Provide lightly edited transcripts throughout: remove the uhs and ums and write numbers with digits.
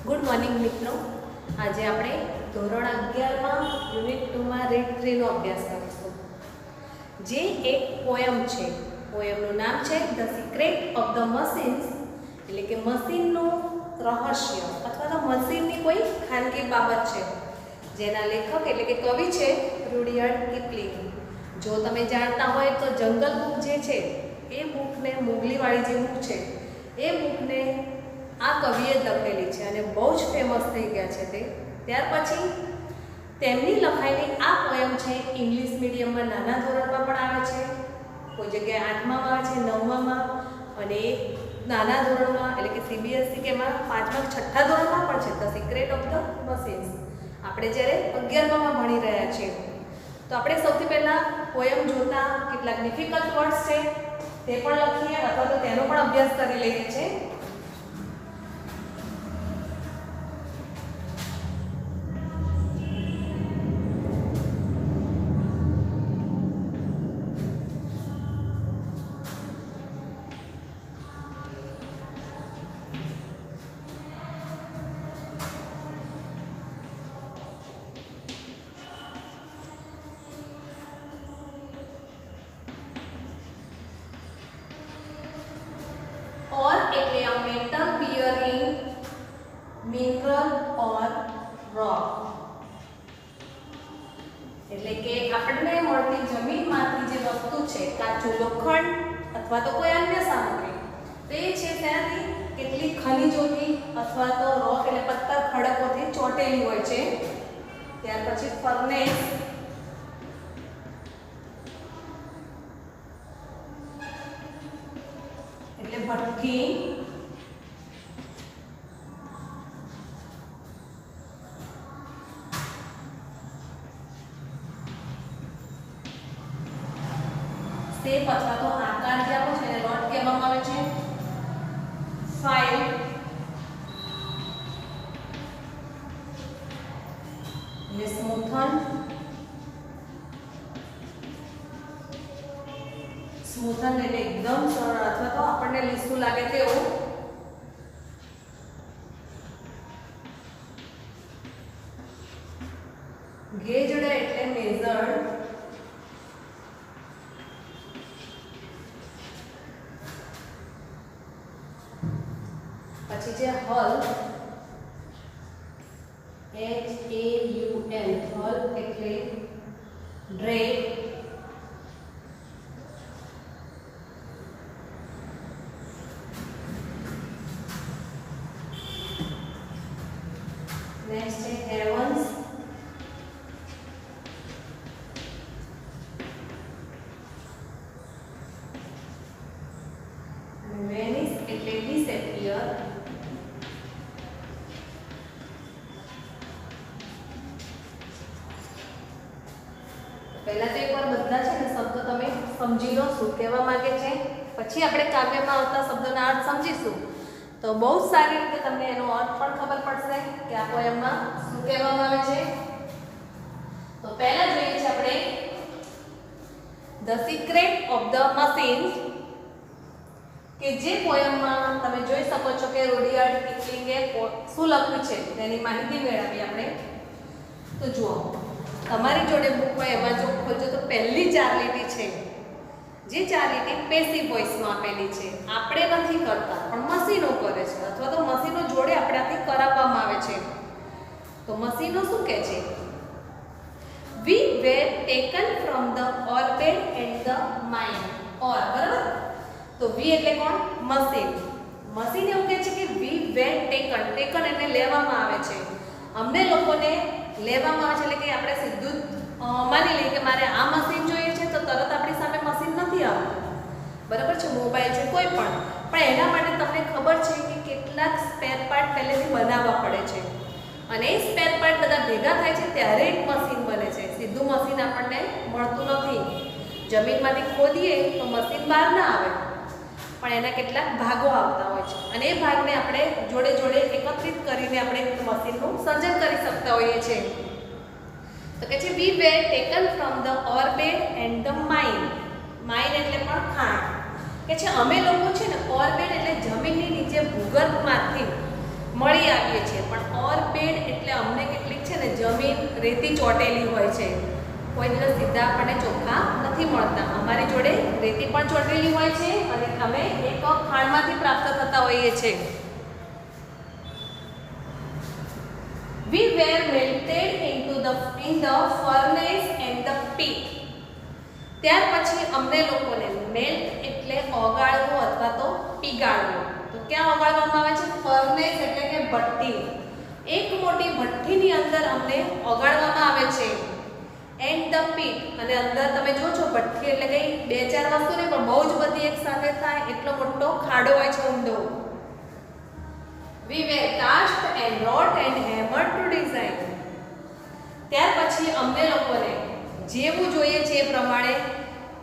Good morning મિત્રો. આજે આપણે ધોરણ 11માં યુનિટ 2માં રીડ 3નો અભ્યાસ કરીશું. જે એક પોયમ છે. પોયમનું નામ છે the secret of the machines, એટલે કે મશીનનું રહસ્ય અથવા તો મશીનની કોઈ ખાનગી બાબત છે, જેના લેખક એટલે કે કવિ છે રૂડિયાર્ડ કિપલિંગ. જો તમે જાણતા હોય તો જંગલ બુક જે છે એ બુકને, મોગલીવાળી જે બુક છે એ બુકને આ કવિએ લખેલી છે અને બહુ જ ફેમસ થઈ ગયા છે તે. ત્યાર પછી તેમની લખાયેલી આ પોયમ છે ઇંગ્લિશ મીડિયમમાં નાના ધોરણમાં પણ આવે છે, કોઈ જગ્યાએ 8મામાં આવે છે, 9મામાં, અને નાના ધોરણમાં એટલે કે CBSE કે એમાં 5મા 6ઠ્ઠા ધોરણમાં પણ છે the secret of the machines. આપણે જ્યારે 11મામાં ભણી રહ્યા છીએ તો આપણે સૌથી પહેલાં પોયમ જોતા કેટલાક ડિફિકલ્ટ વર્ડ્સ છે તે પણ લખીએ અથવા તો તેનો પણ અભ્યાસ કરી લઈએ છીએ. और એટલે a metal bearing mineral or rock, એટલે કે આપણને મળતી જમીનમાંથી જે વસ્તુ છે, કાચું લોખંડ અથવા તો કોઈ અન્ય સામગ્રી, તો એ છે ત્યાંથી કેટલીક ખનિજોથી અથવા તો રોક એટલે પથ્થર ખડકોથી ચોટેલી હોય છે. ત્યાર પછી ફર્નેસ, એટલે ભઠ્ઠી, શેપ અથવા તો આકાર જે આપો છે એને રોડ કહેવામાં આવે છે. ફાઇલ, એટલે સ્મૂથન, સ્મૂથન એટલે એકદમ સરળ અથવા તો આપણને લીસું લાગે તેવું. ગેજડ એટલે મેઝર્ડ, પછી છે હલ, HAUL, હલ એટલે ડ્રેગ, નેક્સ્ટ છે હેવન્સ, વેનિસ એટલે ડિસએપિયર, પહેલા તો એકવાર બધા છે ને શબ્દો તમે સમજી લો શું કહેવા માંગે છે, પછી આપણે કાવ્યમાં આવતા શબ્દોના અર્થ સમજીશું તો બહુ જ સારી રીતે તમને એનો અર્થ પણ ખબર પડશે કે આ પોયમમાં શું કહેવામાં આવે છે. તો પહેલા જોઈએ છે આપણે the secret of the machines, કે જે પોયમમાં તમે જોઈ શકો છો કે રૂડિયાર્ડ કિપલિંગે શું લખ્યું છે તેની માહિતી મેળવી આપણે. તો જુઓ, તમારી જોડે બુક હોય એમાં જો ખોલજો તો પહેલી 4 લીટી છે, જે 4 લીટી પેસિવ વોઇસમાં આપેલી છે. આપણે નથી કરતા પણ મશીનો કરે છે અથવા તો મશીનો જોડે આપણાથી કરાવવામાં આવે છે. તો મશીનો શું કહે છે? We were taken from the orbit and the mind. or બરાબર, તો વી એટલે કોણ? મશીન. મશીન એવું કહે છે કે we were taken, ટેકન એટલે લેવામાં આવે છે. અમને લોકોને લેવામાં આવે છે એટલે કે આપણે સીધું માની લઈએ કે મારે આ મશીન જોઈએ છે તો તરત આપણી સામે મશીન નથી આવતું, બરાબર છે, મોબાઈલ છે, કોઈ પણ એના માટે તમને ખબર છે કે કેટલાક સ્પેર પાર્ટ પહેલેથી બનાવવા પડે છે અને એ સ્પેર પાર્ટ બધા ભેગા થાય છે ત્યારે એક મશીન બને છે. સીધું મશીન આપણને મળતું નથી. જમીનમાંથી ખોદીએ તો મશીન બહાર ના આવે, પણ એના કેટલાક ભાગો આવતા હોય છે અને એ ભાગને આપણે જોડે જોડે એકત્રિત કરીને આપણે મશીનનું સર્જન કરી શકતા હોઈએ છીએ. તો કે છે we were taken from the orbit and the mind. Mind એટલે પણ ખાણ, કે છે અમે લોકો છે ને ઓર્બિટ એટલે જમીનની નીચે ભૂગર્ભમાંથી મળી આવીએ છીએ, પણ ઓરબેડ એટલે અમને કેટલીક છે ને જમીન રેતી ચોટેલી હોય છે, કોઈ દિવસ સીધા આપણને ચોખ્ખા નથી મળતા. અમારી જોડે રેતી પણ ચોટેલી હોય છે અને અમે એક ખાણમાંથી પ્રાપ્ત થતા હોઈએ છીએ. We were melted in the furnace and the pit. ત્યાર પછી અમને લોકોને મેલ્ટ એટલે ઓગાળવું અથવા તો પીગાળવું. તો ક્યાં ઓગાળવામાં આવે છે? ફર્નેસ એટલે કે ભઠ્ઠી. એક મોટી ભઠ્ઠીની અંદર અમને ઓગાળવામાં આવે છે. એન્ડ ધ પીટ, અને અંદર તમે જો છો ભઠ્ઠી એટલે કઈ બે ચાર વસ્તુ નહીં પણ બહુ જ બધી એક સાથે થાય એટલો મોટો ખાડો હોય છે, ઊંડો. We were cast and wrought and hammered to design. ત્યાર પછી અમને લોકોને જેવું જોઈએ છે એ પ્રમાણે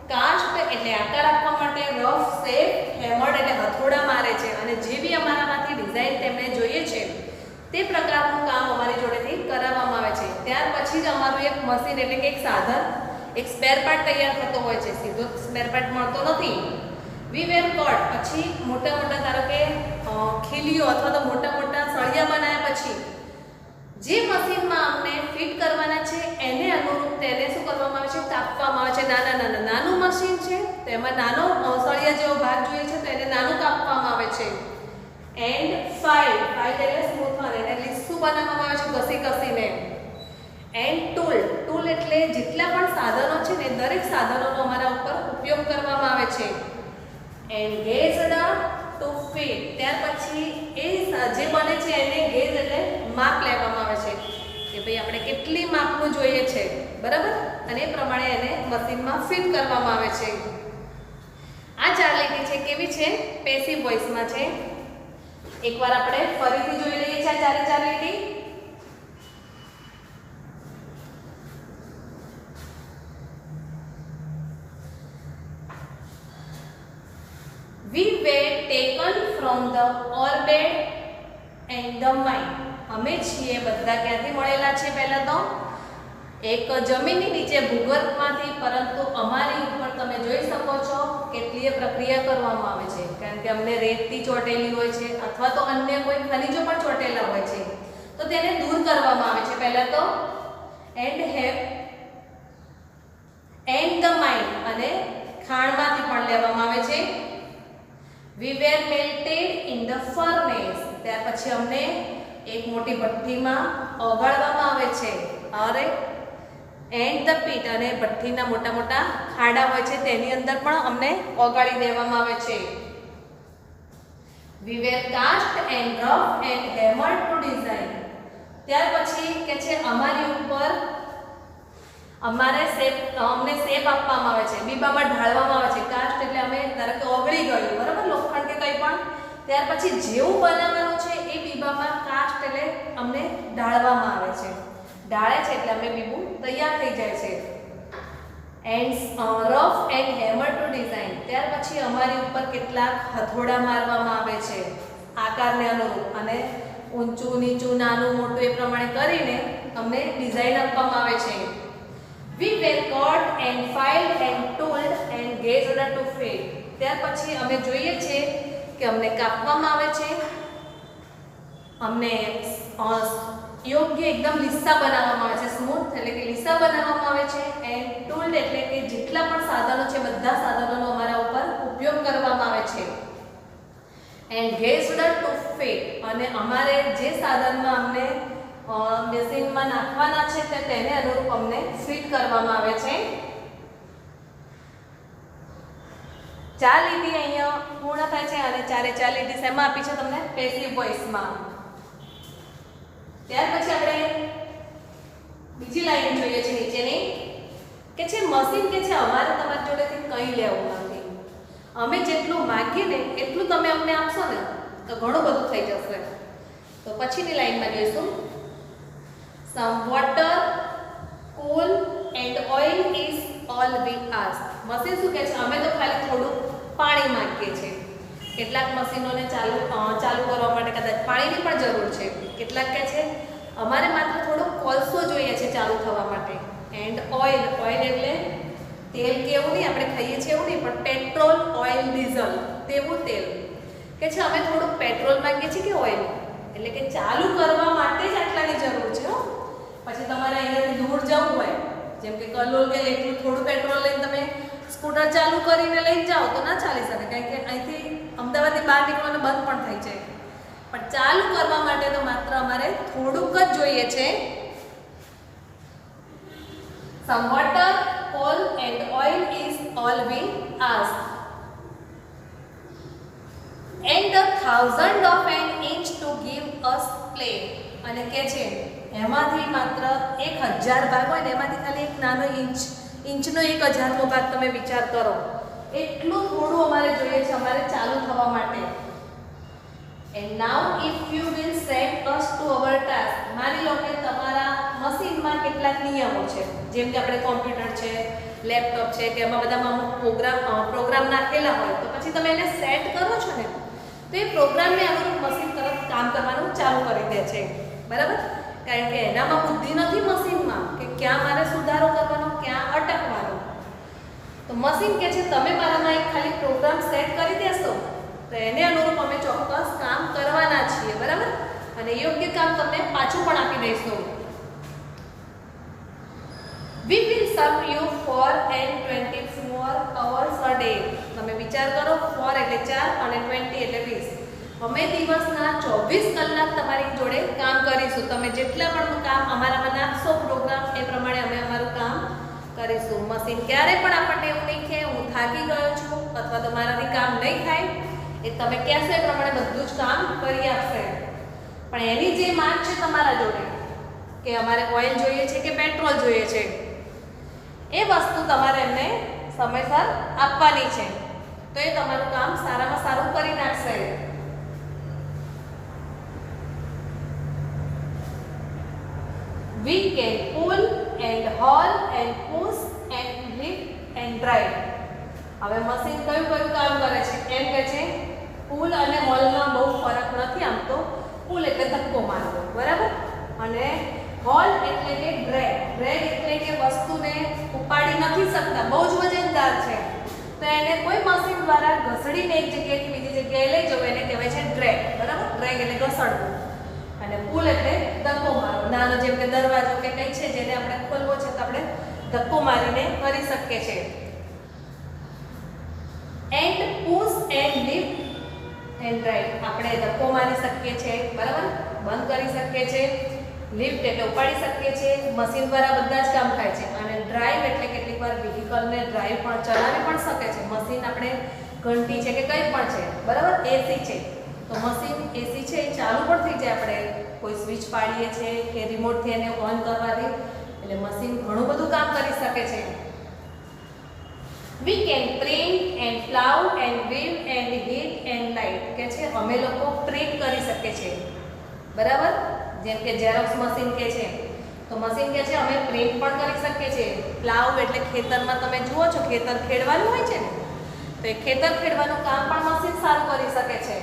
કાસ્ટ એટલે આકાર આપવા માટે, રફ શેપ, હેમર્ડ એટલે હથોડા મારે છે અને જેવી અમારામાંથી ડિઝાઇન તેમને જોઈએ છે તે પ્રકારનું કામ અમારી જોડેથી કરાવવામાં આવે છે. ત્યાર પછી જ અમારું એક મશીન એટલે કે એક સાધન, એક સ્પેર પાર્ટ તૈયાર થતો હોય છે. સીધો સ્પેર પાર્ટ મળતો નથી. વી વેર કટ, પછી મોટા મોટા ધારો કે ખીલીઓ અથવા તો મોટા મોટા સળિયા બનાવ્યા પછી જે મશીનમાં અમને ફિટ કરવાના છે એને અનુરૂપ તેને શું કરવામાં આવે છે? કાપવામાં આવે છે. નાનું મશીન છે તો એમાં નાનો સળિયા જેવો ભાગ જોઈએ છે તો એને નાનું કાપવામાં આવે છે. એન્ડ ફાઇલ એટલે સ્મૂથર, એને લીસું બનાવવામાં આવે છે ઘસી ઘસીને. એન્ડ ટૂલ એટલે જેટલા પણ સાધનો છે ને દરેક સાધનોનો અમારા ઉપર ઉપયોગ કરવામાં આવે છે. એન્ડ ગેજ્ડ ટુ ફિટ, ત્યાર પછી એ જે બને છે એને ગેજ એટલે માપ લેવામાં આવે છે કે ભાઈ આપણે કેટલી માપનું જોઈએ છે, બરાબર, અને એ પ્રમાણે એને મશીનમાં ફિટ કરવામાં આવે છે. આ ચાર લીટી છે કેવી છે? પેસિવ વોઇસમાં છે. એકવાર આપણે ફરીથી જોઈ લઈએ છીએ આ ચારે ચાર લીટી. We were taken from the orbit and the mind. અમે છીએ બધા ક્યાંથી મળેલા છે? પહેલા તો એક જમીનની નીચે ભૂગર્ભમાંથી, પરંતુ અમારી ઉપર તમે જોઈ શકો છો કેટલીય પ્રક્રિયા કરવામાં આવે છે, કારણ કે અમને રેતી ચોટેલી હોય છે અથવા તો અન્ય કોઈ ખનિજો પણ ચોટેલા હોય છે તો તેને દૂર કરવામાં આવે છે. પહેલા તો એન્ડ ધ માઇન, અને ખાણમાંથી પણ લેવામાં આવે છે. We were melted in the furnace, ત્યાર પછી અમને એક મોટી ભઠ્ઠીમાં ઓગાળવામાં આવે છે. અરે એન્ડ ધ પીટ, અને ભઠ્ઠીના મોટા મોટા ખાડા હોય છે તેની અંદર પણ અમને ઓગાળી દેવામાં આવે છે. We were cast and rough and hammered to design. ત્યાર પછી કે છે અમારી ઉપર અમને શેપ આપવામાં આવે છે, બીબામાં ઢાળવામાં આવે છે. કાસ્ટ એટલે અમે ધારો કે ઓગળી ગયું, બરાબર, લોખંડ કે કંઈ પણ, ત્યાર પછી જેવું બનાવવાનું છે એ બીબામાં કાસ્ટ એટલે અમને ઢાળવામાં આવે છે. ઢાળે છે એટલે અમે બીબું તૈયાર થઈ જાય છે. And rough and hammer to design, ત્યાર પછી અમારી ઉપર કેટલાક હથોડા મારવામાં આવે છે આકારને અનુરૂપ, અને ઊંચું નીચું નાનું મોટું એ પ્રમાણે કરીને અમને ડિઝાઇન આપવામાં આવે છે. We were cut and filed and tooled and gauged to fit. ત્યાર પછી અમે જોઈએ છે કે અમને કાપવામાં આવે છે, અમને યોગ્ય એકદમ લીસા બનાવવામાં આવે છે, સ્મૂથ એટલે કે લીસા બનાવવામાં આવે છે. એન્ડ ટૂલ્ડ એટલે કે જેટલા પણ સાધનો છે બધા સાધનોનો અમારા ઉપર ઉપયોગ કરવામાં આવે છે. એન્ડ gauged to fit, અને અમારે જે સાધનમાં અમને મશીનમાં નાખવાના છે તેને અનુરૂપ અમને ફિટ કરવામાં આવે છે. ચાર લીટી અહીંયા પૂર્ણ થાય છે અને ચારે ચાર લીટી શેમાં આપી છે તમને? પેસિવ વોઇસમાં. ત્યાર પછી આપણે બીજી લાઈન જોઈએ છે નીચેની કે છે મશીન કે છે અમારે તમારી જોડેથી કંઈ લેવું નથી, અમે જેટલું માંગીએ ને એટલું તમે અમને આપશો ને તો ઘણું બધું થઈ જશે. તો પછીની લાઈનમાં જોઈશું some water, coal and oil is all we ask. Machine શું કહે છે? અમે તો ખાલી થોડું પાણી માંગીએ છીએ. કેટલાક મશીનોને ચાલુ કરવા માટે કદાચ પાણીની પણ જરૂર છે. કેટલાક કહે છે અમારે માત્ર થોડો કોલસો જોઈએ છે ચાલુ થવા માટે. એન્ડ ઓઇલ એટલે તેલ કેવું નહીં આપણે ખાઈએ છીએ એવું નહીં, પણ પેટ્રોલ, ઓઇલ, ડીઝલ તેવું તેલ કે છે અમે થોડું પેટ્રોલ માંગીએ છીએ કે ઓઇલ, એટલે કે ચાલુ કરવા માટે જ આટલાની જરૂર છે હો. પછી તમારે અહીંયાથી દૂર જવું હોય, જેમ કે કલોલ કે એટલું થોડું પેટ્રોલ લઈને તમે સ્કૂટર ચાલુ કરીને લઈને જાઓ તો ના ચાલી શકે, કારણ કે અહીંથી અમદાવાદની બહાર નીકળવાનું બંધ પણ થઈ જાય. પણ ચાલુ કરવા માટે તો માત્ર અમારે થોડુંક જ જોઈએ છે. Some water, coal and oil is all we ask. And 1,000 of an inch to give us play. અને કે છે એમાંથી માત્ર 1,000 ભાગ હોય ને એમાંથી ખાલી એક નાનો ઇંચનો 1,000મો ભાગ તમે વિચાર કરો, એટલું થોડું અમારે જોઈએ છે અમારે ચાલુ થવા માટે. And now if you will set us to our task, માની લો કે તમારા મશીનમાં કેટલાક નિયમો છે, જેમ કે આપણે કોમ્પ્યુટર છે, લેપટોપ છે, કે એમાં બધામાં અમુક પ્રોગ્રામ નાખેલા હોય, તો પછી તમે એને સેટ કરો છો ને તો એ પ્રોગ્રામને અનુરૂપ મશીન તરફ કામ કરવાનું ચાલુ કરી દે છે. બરાબર? કારણ કે એનામાં બુદ્ધિ નથી મશીનમાં કે ક્યાં મારે સુધારો કરવાનો, ક્યાં અટકવાનો. તો મશીન કે છે તમે મારામાં એક ખાલી પ્રોગ્રામ સેટ કરી દેશો તો એને અનુરૂપ અમે ચોક્કસ કામ કરવાના છીએ. બરાબર? અને યોગ્ય કામ તમને પાછું પણ આપી દઈશું. We will serve you 4 and 24 hours a day. તમે વિચાર કરો, 4 એટલે 4 અને 20 એટલે 20. અમે દિવસના 24 કલાક તમારી જોડે કામ કરીશું. તમે જેટલા પણ કામ અમારામાં નાખશો પ્રોગ્રામ, એ પ્રમાણે અમે અમારું કામ કરીશું. મશીન ક્યારે પણ આપણને એવું નહીં કે હું થાકી ગયો છું અથવા તો મારાથી કામ નહીં થાય, એ તમે કહેશો એ પ્રમાણે બધું જ કામ કરી આપશે. પણ એની જે માંગ છે તમારા જોડે કે અમારે ઓઇલ જોઈએ છે કે પેટ્રોલ જોઈએ છે, એ વસ્તુ તમારે એમને સમયસર આપવાની છે, તો એ તમારું કામ સારામાં સારું કરી નાખશે. We can pull and haul and push and lift and drive. હવે મશીન કયું કામ કરે છે? એમ કે છે પુલ અને હોલમાં બહુ ફરક નથી. આમ તો પુલ એટલે ધક્કો મારવો, બરાબર, અને હોલ એટલે કે ડ્રેગ એટલે કે વસ્તુને ઉપાડી નથી શકતા, બહુ જ વજનદાર છે, તો એને કોઈ મશીન દ્વારા ઘસડીને એક જગ્યાએથી બીજી જગ્યાએ લઈ જવું એને કહેવાય છે ડ્રેગ. બરાબર? ડ્રેગ એટલે ઘસડવું અને પુલ એટલે ધક્કો મારવો. નાનો જેમ કે દરવાજો કે કંઈ છે જેને આપણે ખોલવો છે તો આપણે ધક્કો મારીને કરી શકીએ છીએ. And push and lift and drive, આપણે ધક્કો મારી શકીએ છીએ, બરાબર, બંધ કરી શકીએ છીએ. લિફ્ટ એટલે ઉપાડી શકીએ છીએ. મશીન દ્વારા બધા જ કામ થાય છે. અને ડ્રાઇવ એટલે કેટલીક વાર વ્હીકલને ડ્રાઇવ પણ ચલાવી પણ શકે છે. મશીન આપણે ઘંટી છે કે કંઈ પણ છે, બરાબર, એસી છે તો મશીન એસી છે એ ચાલુ પણ થઈ જાય. આપણે કોઈ સ્વિચ પાડીએ છીએ કે રિમોટથી એને ઓન કરવાથી, એટલે મશીન ઘણું બધું કામ કરી શકે છે. We can print and plow and weave and heat and light, કે છે અમે લોકો પ્રિન્ટ કરી શકીએ છીએ, બરાબર, જેમ કે ઝેરોક્સ મશીન કે છે તો મશીન કે છે અમે પ્રિન્ટ પણ કરી શકીએ છીએ. પ્લાવ એટલે ખેતરમાં તમે જુઓ છો ખેતર ખેડવાનું હોય છે ને, તો એ ખેતર ખેડવાનું કામ પણ મશીન સારું કરી શકે છે.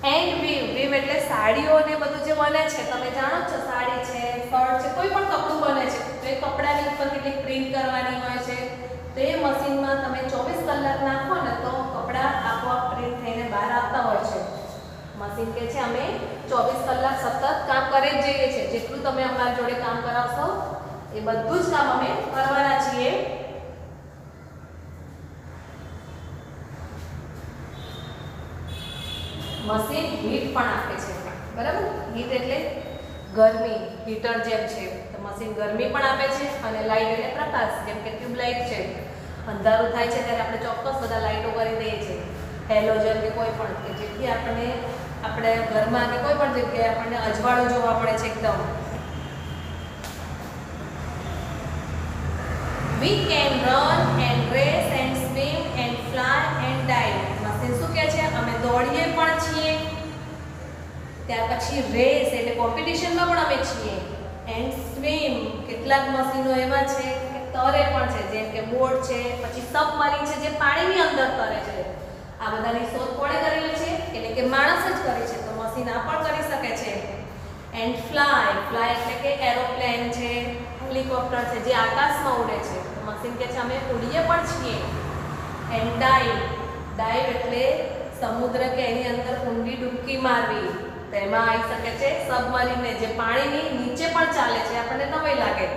એન્ડ વીવ એટલે સાડીઓ ને બધું જે બને છે, તમે જાણો છો સાડી છે, શર્ટ છે, કોઈ પણ કપડું બને છે તો એ કપડાની ઉપર કેટલીક પ્રિન્ટ કરવાની હોય છે, તો એ મશીનમાં તમે 24 કલાક નાખો ને તો કપડા આપોઆપ પ્રિન્ટ થઈને બહાર આવતા હોય છે. મશીન કે છે અમે 24 કલાક સતત કામ કરી જ જઈએ છીએ. જેટલું તમે અમારી જોડે કામ કરાવશો એ બધું જ કામ અમે કરવાના છીએ. મશીન હીટ પણ આપે છે, બરાબર, હીટ એટલે ગરમી, હીટર જેમ છે, તો મશીન ગરમી પણ આપે છે. અને લાઇટ એટલે પ્રકાશ, જેમ કે ટ્યુબ લાઇટ છે, અંધારું થાય છે ત્યારે આપણે ચોક્કસ બધા લાઇટો કરી દઈએ છીએ, હેલોજન કે કોઈ પણ, કે જેથી આપણે ઘરમાં કે કોઈ પણ જગ્યાએ આપણને અજવાળું જોવા મળે છે એકદમ. We can run and race and swim and fly and dive. Machine શું કહે છે? અમે દોડીએ પણ છીએ, ત્યાર પછી રેસ એટલે કોમ્પિટિશનમાં પણ અમે છીએ, એન્ડ સ્વિમ કેટલાક મશીનો એવા છે કે તરે પણ છે, જેમ કે બોટ છે, પછી સબમરીન છે જે પાણીની અંદર તરે છે. આ બધાની શોધ કોણે કરેલી છે? એટલે કે માણસ જ કરી છે, તો મશીન આ પણ કરી શકે છે. એન્ડ ફ્લાય એટલે કે એરોપ્લેન છે, હેલિકોપ્ટર છે જે આકાશમાં ઉડે છે, તો મશીન કે છે અમે ઉડીએ પણ છીએ. એન્ડ ડાઇવ એટલે સમુદ્ર કે એની અંદર ઊંડી ડૂબકી મારવી, તો એમાં આવી શકે છે સબમરીનને, જે પાણીની નીચે પણ ચાલે છે. આપણને નવાઈ લાગે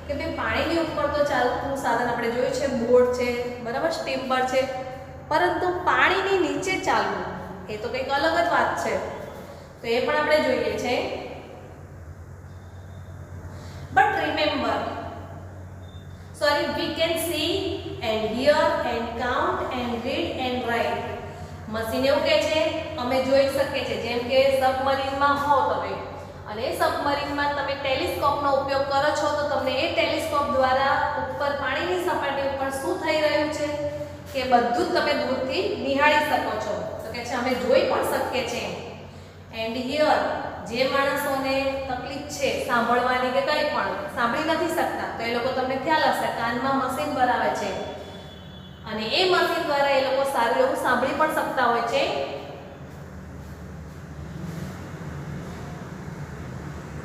કે ભાઈ પાણીની ઉપર તો ચાલતું સાધન આપણે જોયું છે, બોટ છે, બરાબર, સ્ટીમર છે, પરંતુ પાણીની નીચે ચાલવું એ તો કંઈક અલગ જ વાત છે. તો એ પણ આપણે જોઈએ છે. But remember, sorry, we can see and hear and count and read and write. Machine એવું કહે છે અમે જોઈ શકીએ છીએ, જેમ કે સબમરીનમાં હો તમે અને એ સબમરીનમાં તમે ટેલિસ્કોપનો ઉપયોગ કરો છો, તો તમને એ ટેલિસ્કોપ દ્વારા ઉપર પાણીની સપાટી ઉપર શું થઈ રહ્યું છે કે બધું જ તમે દૂરથી નિહાળી શકો છો. તો કે છે અમે જોઈ પણ શકીએ છીએ. એન્ડ હિયર, જે માણસોને તકલીફ છે સાંભળવાની કે કંઈ પણ સાંભળી નથી શકતા, તો એ લોકો તમને ખ્યાલ હશે કાનમાં મશીન ભરાવે છે અને એ મશીન દ્વારા એ લોકો સારું એવું સાંભળી પણ શકતા હોય છે.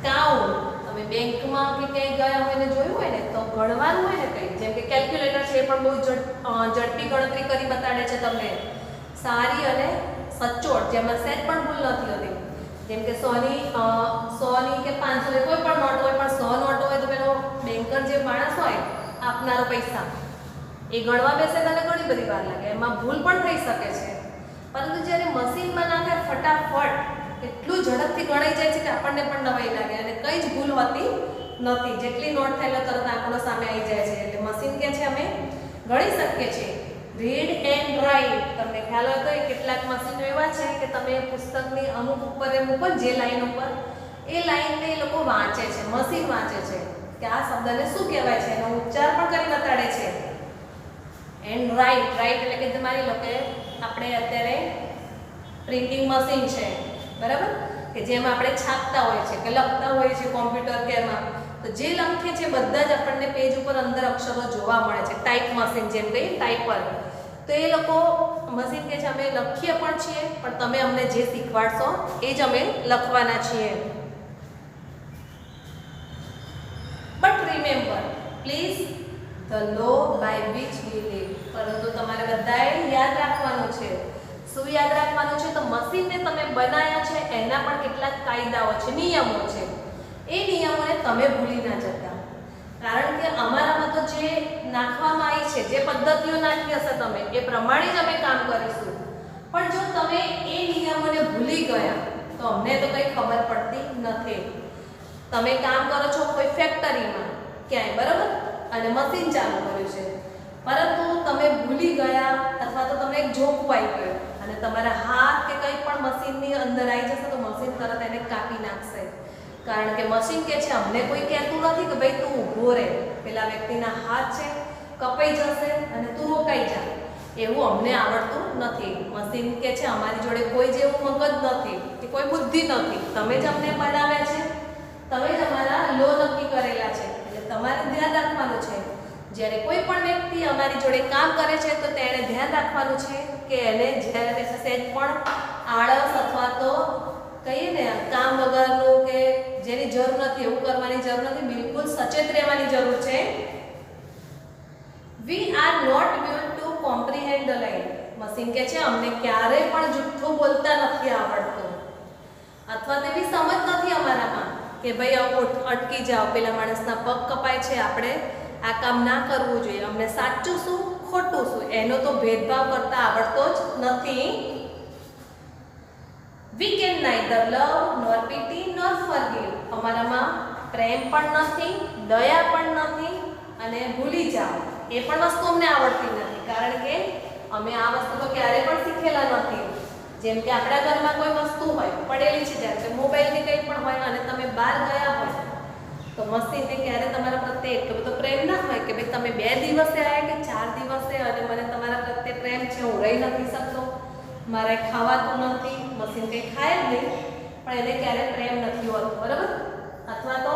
કાઉન્ટ, તમે બેંકમાં કે ક્યાંય ગયા હોય ને જોયું હોય ને તો ગણવાનું હોય ને કંઈ, જેમ કે કેલ્ક્યુલેટર છે એ પણ બહુ ઝડપી ગણતરી કરી બતાડે છે તમને, સારી અને સચોટ, જેમાં સહેજ પણ ભૂલ નથી હોતી. જેમ કે 100ની કે 500 કોઈ પણ નોટ હોય, પણ 100 નોટ હોય તો પેલો બેંકર જે માણસ હોય આપનારો પૈસા, એ ગણવા બેસે તેને ઘણી બધી વાર લાગે, એમાં ભૂલ પણ થઈ શકે છે. પરંતુ જ્યારે મશીનમાં નાખે ફટાફટ એટલું ઝડપથી ગણાઈ જાય છે કે આપણને પણ નવાઈ લાગે અને કંઈ જ ભૂલ હોતી નથી. જેટલી નોટ થયેલો તરત આંકડો સામે આવી જાય છે. એટલે મશીન કે છે અમે ગણી શકીએ છીએ. રીડ એન્ડ રાઇટ, તમને ખ્યાલ હોય તો કેટલાક મશીનો એવા છે કે તમે પુસ્તકની અમુક ઉપર એમ ઉપર જે લાઈન ઉપર એ લાઈનને એ લોકો વાંચે છે, મશીન વાંચે છે કે આ શબ્દને શું કહેવાય છે, એનો ઉચ્ચાર પણ કરી બતાડે છે. એન્ડ રાઇટ, રાઇટ એટલે કે તમારી લો કે આપણે અત્યારે પ્રિન્ટિંગ મશીન છે, બરાબર, કે જેમાં આપણે છાપતા હોઈએ છીએ કે લખતા હોઈએ છીએ કોમ્પ્યુટર કે એમાં, તો જે લખીએ છીએ બધા જ આપણને પેજ ઉપર અંદર અક્ષરો જોવા મળે છે. ટાઈપ મશીન, જેમ કહીએ ટાઈપર, તો એ લોકો મશીન કે છે અમે લખીએ પણ છીએ, પણ તમે અમને જે શીખવાડશો એ જ અમે લખવાના છીએ. But remember please the law by which we live, પરંતુ તમારે બધાએ યાદ રાખવાનું છે. શું યાદ રાખવાનું છે? તો મશીનને તમે બનાવ્યા છે એના પણ કેટલાક કાયદાઓ છે, નિયમો છે. એ નિયમોને તમે ભૂલી ના જતા, કારણ કે અમારામાં તો જે નાખવામાં આવી છે, જે પદ્ધતિઓ નાખી હશે તમે એ પ્રમાણે જ અમે કામ કરીશું. પણ જો તમે એ નિયમોને ભૂલી ગયા તો અમને તો કંઈ ખબર પડતી નથી. તમે કામ કરો છો કોઈ ફેક્ટરીમાં ક્યાંય, બરાબર, અને મશીન ચાલુ કર્યું છે, પરંતુ તમે ભૂલી ગયા અથવા તો તમને એક ઝોકું આવી ગયું અને તમારા હાથ કે કંઈ પણ મશીનની અંદર આવી જશે તો મશીન તરત એને કાપી નાખશે. કારણ કે મશીન કે છે અમને કોઈ કહેતું નથી કે ભાઈ તું ઊભો રહે, પેલા વ્યક્તિના હાથ છે કપાઈ જશે અને તું રોકાઈ જા, એવું અમને આવડતું નથી. મશીન કે છે અમારી જોડે કોઈ જેવું મગજ નથી કે કોઈ બુદ્ધિ નથી, તમે જ અમને બનાવ્યા છે, તમે જ અમારા લો નક્કી કરેલા છે. એટલે તમારે ધ્યાન રાખવાનું છે જ્યારે કોઈ પણ વ્યક્તિ અમારી જોડે કામ કરે છે તો તેણે ધ્યાન રાખવાનું છે કે એને જ્યારે સહેજ પણ આળસ અથવા તો કહીએ ને કામ વગરનું કે જેની જરૂર નથી એવું કરવાની જરૂર નથી, બિલકુલ સચેત રહેવાની જરૂર છે. We are not able to comprehend the line, machine કે છે અમને ક્યારેય પણ જુઠ્ઠું બોલતા નથી આવડતું અથવા તેવી સમજ નથી અમારામાં કે ભાઈ અટકી જાઓ, પેલા માણસના પગ કપાય છે, આપણે આ કામ ના કરવું જોઈએ, અમને સાચું શું ખોટું શું એનો તો ભેદભાવ કરતા આવડતો જ નથી. We can neither love nor pity nor forgive, અમારામાં પ્રેમ પણ નથી, દયા પણ નથી અને ભૂલી જાઓ એ પણ વસ્તુ અમને આવડતી નથી, કારણ કે અમે આ વસ્તુ તો ક્યારેય પણ શીખેલા નથી. જેમ કે આપણા ઘરમાં કોઈ વસ્તુ હોય પડેલી છે, જેમ કે મોબાઈલની કંઈ પણ હોય અને તમે બહાર ગયા હોય તો મશીનને ક્યારે તમારા પ્રત્યે એટલો બધો પ્રેમ ના હોય કે ભાઈ તમે 2 દિવસે આવ્યા કે 4 દિવસે અને મને તમારા પ્રત્યે પ્રેમ છે, હું રહી નથી શકતો, મારે ખાવાતું નથી, મશીન કંઈ ખાય જ નહીં, પણ એને ક્યારે પ્રેમ નથી હોતો, બરાબર, અથવા તો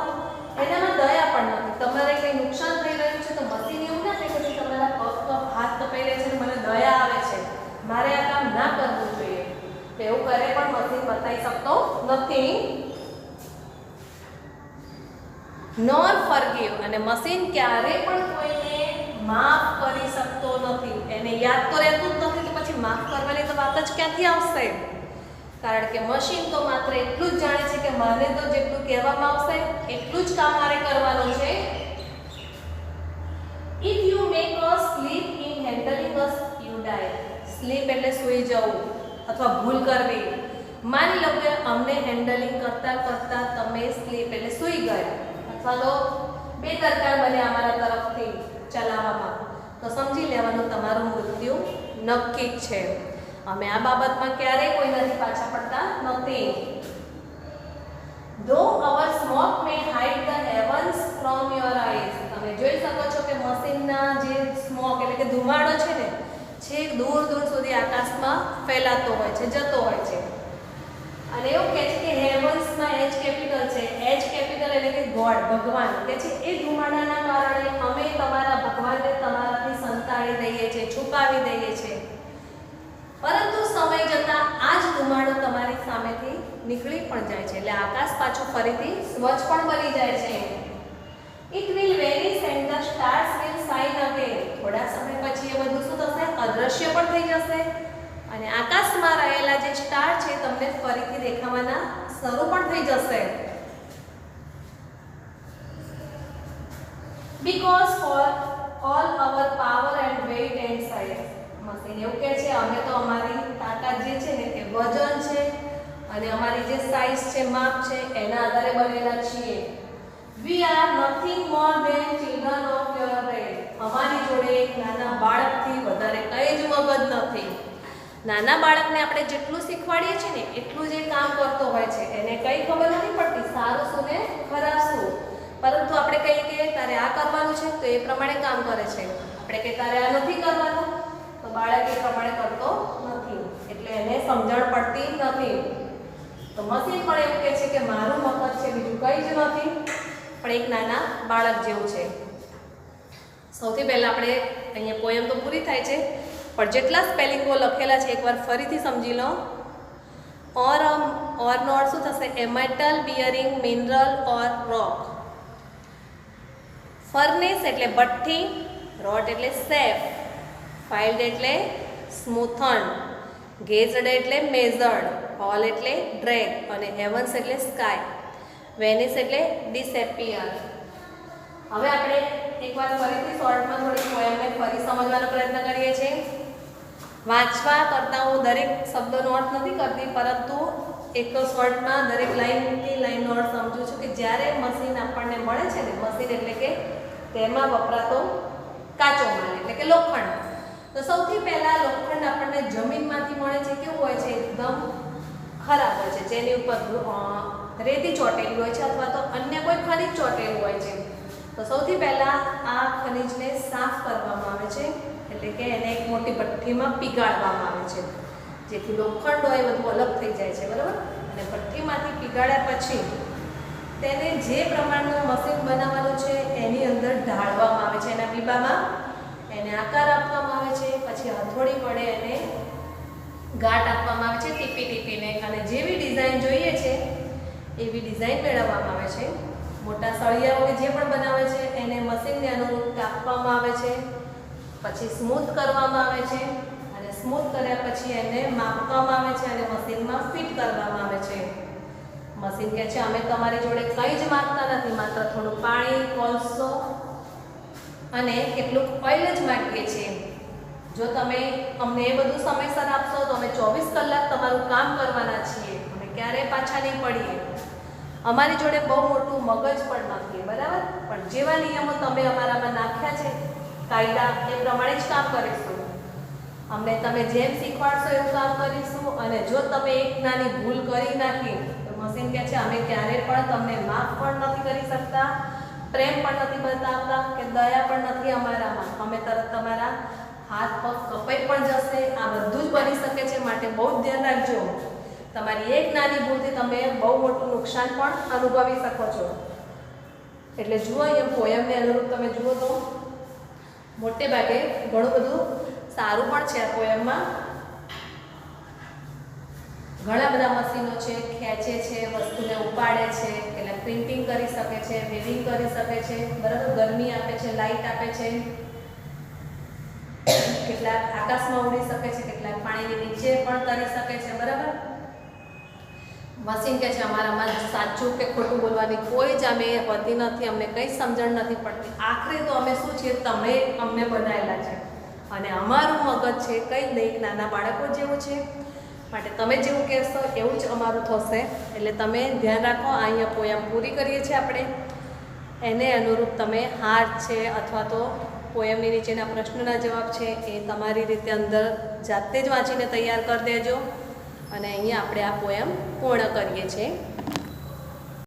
એનામાં દયા પણ નથી. તમારે કંઈ નુકસાન થઈ રહ્યું છે તો મશીન એવું ના કહે કે તમારા પગ હાથ કપાઈ રહે છે અને મને દયા આવે છે, મારે આ કામ ના કરવું જોઈએ, તો એવું કરે પણ મશીન બતાવી શકતો નથી. નોર ફોરગીવ, અને મશીન ક્યારે પણ કોઈને માફ કરી શકતો નથી. એને યાદ તો રહેતું જ નથી કે પછી માફ કરવાની તો વાત જ ક્યાંથી આવશે? કારણ કે મશીન તો માત્ર એટલું જ જાણે છે કે મને તો જેટલું કહેવામાં આવશે એટલું જ કામ મારે કરવાનું છે. If you make us sleep in handling us, you die. Sleep એટલે સૂઈ જવું અથવા ભૂલ કરવી. માની લો કે અમને હેન્ડલિંગ કરતા કરતા તમે સ્લીપ એટલે સૂઈ ગયા અથવા તો બેદરકાર બન્યા અમારા તરફથી ચલાવવામાં, તો સમજી લેવાનું તમારું મૃત્યુ નક્કી જ છે. અમે આ બાબતમાં ક્યારેય કોઈનાથી પાછા પડતા નથી. Though our smoke may hide the heavens from your eyes. તમે જોઈ શકો છો કે મશીનના જે સ્મોક એટલે કે ધુમાડો છે ને, છેક દૂર દૂર સુધી આકાશમાં ફેલાતો હોય છે, જતો હોય છે. અને એવું કહે છે કે હેવન્સમાં એચ કેપિટલ છે. એચ કેપિટલ એટલે કે ગોડ, ભગવાન કે છે એ ધુમાડાના કારણે અમે તમારા ભગવાનને તમારાથી સંતાડી દઈએ છીએ, છુપાવી દઈએ છીએ. પરંતુ સમય જતાં આ જ ધુમાડો તમારી સામેથી નીકળી પણ જાય છે, એટલે આકાશ પાછું ફરીથી સ્વચ્છ પણ બની જાય છે. It will vanish and the stars will shine again. થોડા સમય પછી એ બધું શું થશે? અદૃશ્ય પણ થઈ જશે અને આકાશમાં રહેલા જે સ્ટાર છે તમને ફરીથી દેખાવાના શરૂ પણ થઈ જશે. Because for all our power and weight and size. Machine એવું કહે છે અમે તો અમારી તાકાત જે છે ને એ વજન છે અને અમારી જે સાઈઝ છે, માપ છે, એના આધારે બનેલા છીએ. We are nothing more than children of your brain. અમારી જોડે એક નાના બાળકથી વધારે કંઈ જ મગજ નથી. નાના બાળકને આપણે જેટલું શીખવાડીએ છીએ ને એટલું જ એ કામ કરતો હોય છે, એને કંઈ ખબર નથી પડતી સારું શું ને ખરાબ શું. પરંતુ આપણે કહીએ કે તારે આ કરવાનું છે તો એ પ્રમાણે કામ કરે છે. આપણે કે તારે આ નથી કરવાનું તો બાળક એ પ્રમાણે કરતો નથી, એટલે એને સમજણ પડતી નથી. તો મશીન પણ એવું કહે છે કે મારું મગજ છે બીજું કંઈ જ નથી, પણ એક નાના બાળક જેવું છે. સૌથી પહેલાં આપણે અહીંયા પોયમ તો પૂરી થાય છે, પણ જેટલા સ્પેલિંગો લખેલા છે એકવાર ફરીથી સમજી લો. ઓર નો અર્થ શું થશે? એ મેટલ બિયરિંગ મિનરલ ઓર રોક. ફર્નેસ એટલે ભઠ્ઠી, રોટ એટલે સેફ, ફાઇલ્ડ એટલે સ્મૂથન્ડ, ગેજડ એટલે મેઝર્ડ, ઓલ એટલે ડ્રેગ અને હેવન્સ એટલે સ્કાય, વેનિસ એટલે ડિસએપિયર. હવે આપણે એકવાર ફરીથી શોર્ટમાં થોડી પોયમને ફરી સમજવાનો પ્રયત્ન કરીએ છીએ. વાંચવા કરતાં હું દરેક શબ્દનો અર્થ નથી કરતી, પરંતુ એક શોર્ટમાં દરેક લાઈનથી લાઈનનો અર્થ સમજું છું કે જ્યારે મશીન આપણને મળે છે ને, મશીન એટલે કે તેમાં વપરાતો કાચો માલ એટલે કે લોખંડ. તો સૌથી પહેલાં લોખંડ આપણને જમીનમાંથી મળે છે. કેવું હોય છે? એકદમ ખરાબ હોય છે, જેની ઉપર રેતી ચોટેલી હોય છે અથવા તો અન્ય કોઈ ખનિજ ચોટેલું હોય છે. તો સૌથી પહેલાં આ ખનિજને સાફ કરવામાં આવે છે, એટલે કે એને એક મોટી ભઠ્ઠીમાં પીગાળવામાં આવે છે, જેથી લોખંડ હોય બધું અલગ થઈ જાય છે, બરાબર. અને ભઠ્ઠીમાંથી પીગાળ્યા પછી તેને જે પ્રમાણનું મશીન બનાવવાનું છે એની અંદર ઢાળવામાં આવે છે, એના બીબામાં એને આકાર આપવામાં આવે છે. પછી હથોડી વડે એને ગાંઠ આપવામાં આવે છે ટીપી ટીપીને, અને જેવી ડિઝાઇન જોઈએ છે એવી ડિઝાઇન મેળવવામાં આવે છે. મોટા સળિયાઓ જે પણ બનાવે છે એને મશીનને અનુરૂપ કાપવામાં આવે છે, પછી સ્મૂથ કરવામાં આવે છે અને સ્મૂથ કર્યા પછી એને માપવામાં આવે છે અને મશીનમાં ફિટ કરવામાં આવે છે. મશીન કહે છે અમે તમારી જોડે કંઈ જ માગતા નથી, માત્ર થોડું પાણી, કોલસો અને કેટલું ઓઇલ જ માગીએ છીએ. જો તમે અમને એ બધું સમયસર આપશો તો અમે 24 કલાક તમારું કામ કરવાના છીએ, અમે ક્યારેય પાછા નહીં પડીએ. અમારી જોડે બહુ મોટું મગજ પણ નથી, બરાબર, પણ જેવા નિયમો તમે અમારામાં નાખ્યા છે કાયદા એ પ્રમાણે જ કામ કરીશું. અમને તમે જેમ શીખવાડશો એવું કામ કરીશું. અને જો તમે એક નાની ભૂલ કરી નાખી તો મશીન કહે છે અમે ક્યારેય પણ તમને માફ પણ નથી કરી શકતા, પ્રેમ પણ નથી બતાવતા કે દયા પણ નથી અમારામાં. અમે તરત તમારા હાથ પગ કપાઈ પણ જશે, આ બધું જ બની શકે છે. માટે બહુ જ ધ્યાન રાખજો. તમારી એક નાની ભૂલથી તમે બહુ મોટું નુકસાન પણ અનુભવી શકો છો. એટલે જુઓ અહીંયા પોયમને અનુરૂપ તમે જુઓ તો મોટે ભાગે ઘણું બધું સારું પણ છે. આ પોયમમાં ઘણા બધા મશીનો છે, ખેંચે છે, વસ્તુને ઉપાડે છે, એટલે પ્રિન્ટિંગ કરી શકે છે, વેવિંગ કરી શકે છે, બરાબર, ગરમી આપે છે, લાઇટ આપે છે, કેટલાક આકાશમાં ઉડી શકે છે, કેટલાક પાણીની નીચે પણ તરી શકે છે, બરાબર. મશીન કે છે અમારામાં સાચું કે ખોટું બોલવાની કોઈ જ અમે હોતી નથી, અમને કંઈ સમજણ નથી પડતી. આખરે તો અમે શું છીએ, તમે અમને બનાવેલા છે અને અમારું મગજ છે કંઈ નહીં, નાના બાળકો જેવું છે. માટે તમે જેવું કહેશો એવું જ અમારું થશે. એટલે તમે ધ્યાન રાખો. અહીંયા પોયમ પૂરી કરીએ છીએ આપણે. એને અનુરૂપ તમે હાર છે અથવા તો પોયમની નીચેના પ્રશ્નોના જવાબ છે એ તમારી રીતે અંદર જાતે જ વાંચીને તૈયાર કરી દેજો. અને અહીંયા આપણે આ પોયમ પૂર્ણ કરીએ છીએ.